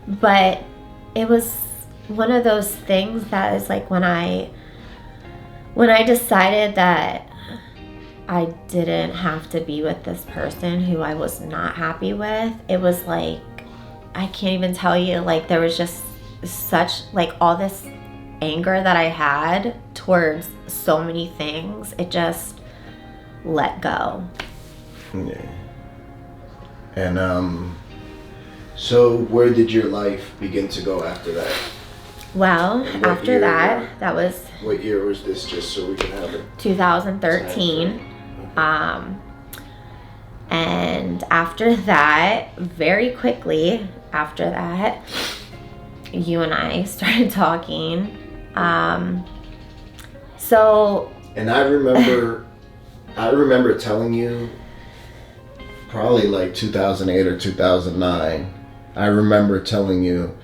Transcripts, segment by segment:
But it was one of those things that is like when I decided that I didn't have to be with this person who I was not happy with, it was like, I can't even tell you, like there was just such like all this anger that I had towards so many things, it just let go. Yeah. And so where did your life begin to go after that? Well, after that was... What year was this, just so we can have it? 2013. And after that, very quickly after that, you and I started talking. So... And I remember telling you, probably like 2008 or 2009, I remember telling you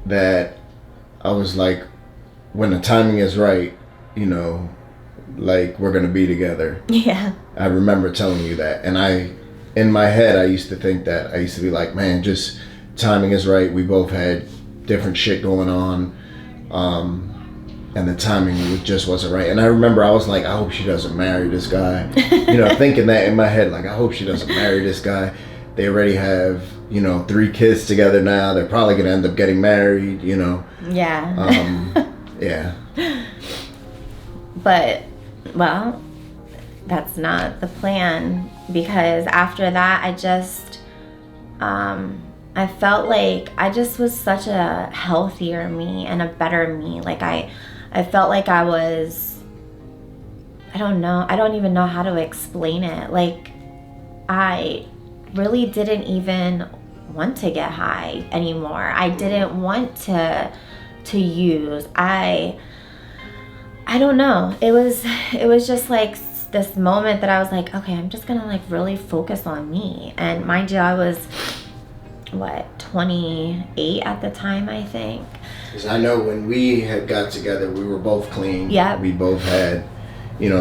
that I was like, when the timing is right, you know, like we're gonna be together. Yeah. I remember telling you that, and in my head, I used to think that. I used to be like, man, just timing is right. We both had different shit going on, and the timing just wasn't right. And I remember I was like, I hope she doesn't marry this guy. You know, thinking that in my head, like, I hope she doesn't marry this guy. They already have, 3 kids together now. They're probably gonna end up getting married, Yeah. Yeah. But, well, that's not the plan, because after that, I just, I felt like I just was such a healthier me and a better me. Like I felt like I was, I don't even know how to explain it. Like I really didn't even want to get high anymore. I didn't want to use. I don't know. It was just like this moment that I was like, okay, I'm just gonna like really focus on me. And mind you, I was 28 at the time, I think. Because I know when we had got together, we were both clean. Yeah. We both had,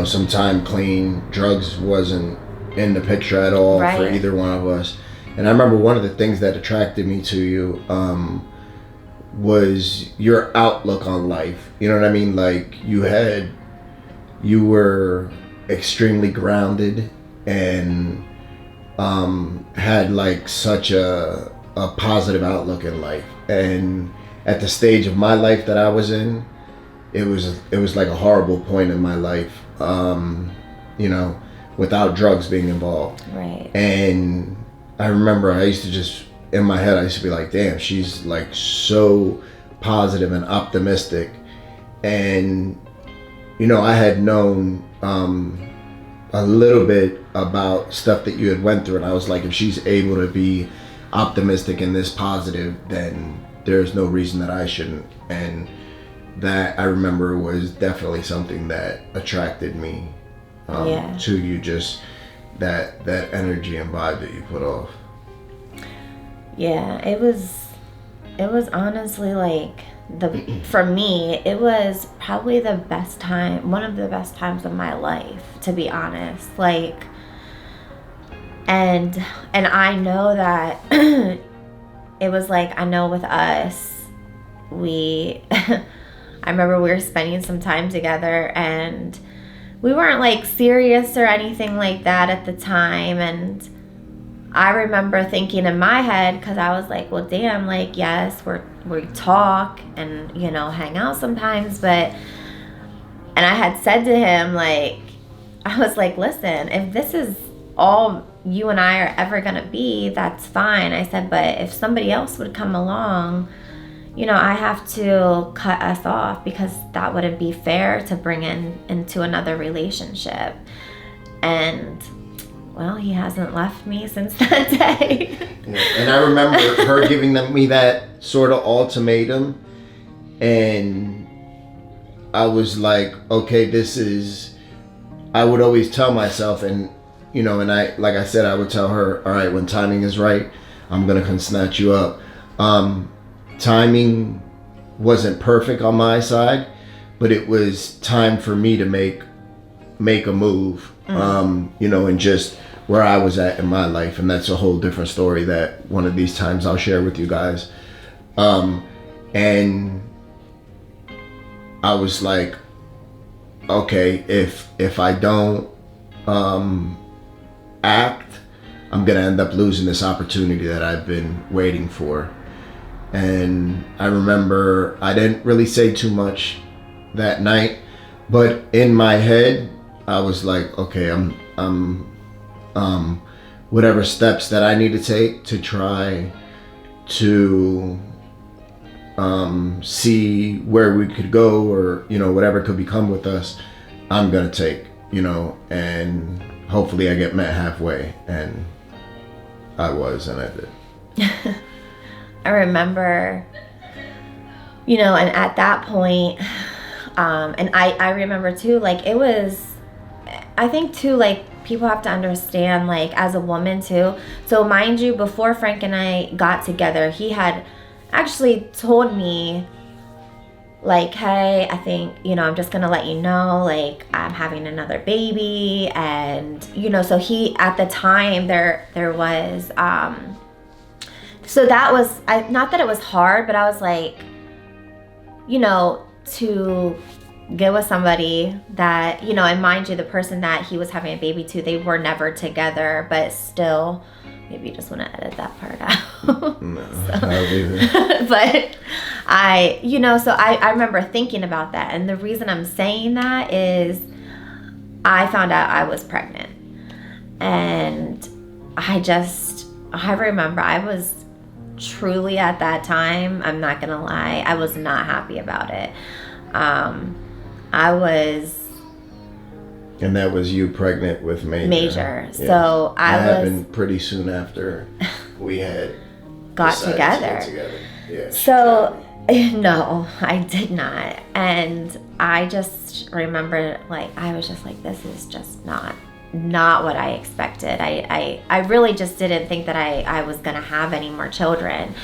some time clean. Drugs wasn't in the picture at all for either one of us. And I remember one of the things that attracted me to you was your outlook on life. You know what I mean? Like you were extremely grounded and had like such a positive outlook in life. And at the stage of my life that I was in, it was like a horrible point in my life, without drugs being involved. Right. And I remember I used to just, in my head, I used to be like, damn, she's like so positive and optimistic. And, I had known a little bit about stuff that you had went through. And I was like, if she's able to be optimistic and this positive, then there's no reason that I shouldn't. And that, I remember, was definitely something that attracted me to you, just that energy and vibe that you put off. Yeah, it was honestly like for me, it was probably the best time, one of the best times of my life, to be honest. Like, and I know that it was like, I know with us, I remember we were spending some time together, and we weren't like serious or anything like that at the time. And I remember thinking in my head, because I was like, well, damn, like, yes, we talk and, hang out sometimes. And I had said to him, like, I was like, listen, if this is all you and I are ever going to be, that's fine. I said, but if somebody else would come along, I have to cut us off, because that wouldn't be fair to bring into another relationship. And, well, he hasn't left me since that day. Yeah. And I remember her giving me that sort of ultimatum, and I was like, okay, I would always tell myself, and and I, like I said, I would tell her, all right, when timing is right, I'm gonna come snatch you up. Timing wasn't perfect on my side, but it was time for me to make a move, and just where I was at in my life, and that's a whole different story that one of these times I'll share with you guys. And I was like, okay, if I don't act, I'm gonna end up losing this opportunity that I've been waiting for. And I remember I didn't really say too much that night, but in my head I was like, okay, I'm whatever steps that I need to take to try to see where we could go, or whatever could become with us, I'm gonna take, and hopefully I get met halfway. And I was, and I did. I remember, and at that point, and I remember too, like, it was, I think too, like, people have to understand, like, as a woman too. So mind you, before Frank and I got together, he had actually told me, like, hey, I think, I'm just gonna let you know, like, I'm having another baby. And so he, at the time, there was so that was, not that it was hard, but I was like, to get with somebody that, and mind you, the person that he was having a baby to, they were never together, but still, maybe you just want to edit that part out. No, I'll leave it. But so I remember thinking about that. And the reason I'm saying that is I found out I was pregnant. And I remember I was truly, at that time, I'm not going to lie, I was not happy about it. I was... And that was you pregnant with Major. Yeah. So that happened pretty soon after we had got together. Yeah. So no, I did not. And I just remember, like, I was just like, this is just not what I expected. I really just didn't think that I was gonna have any more children.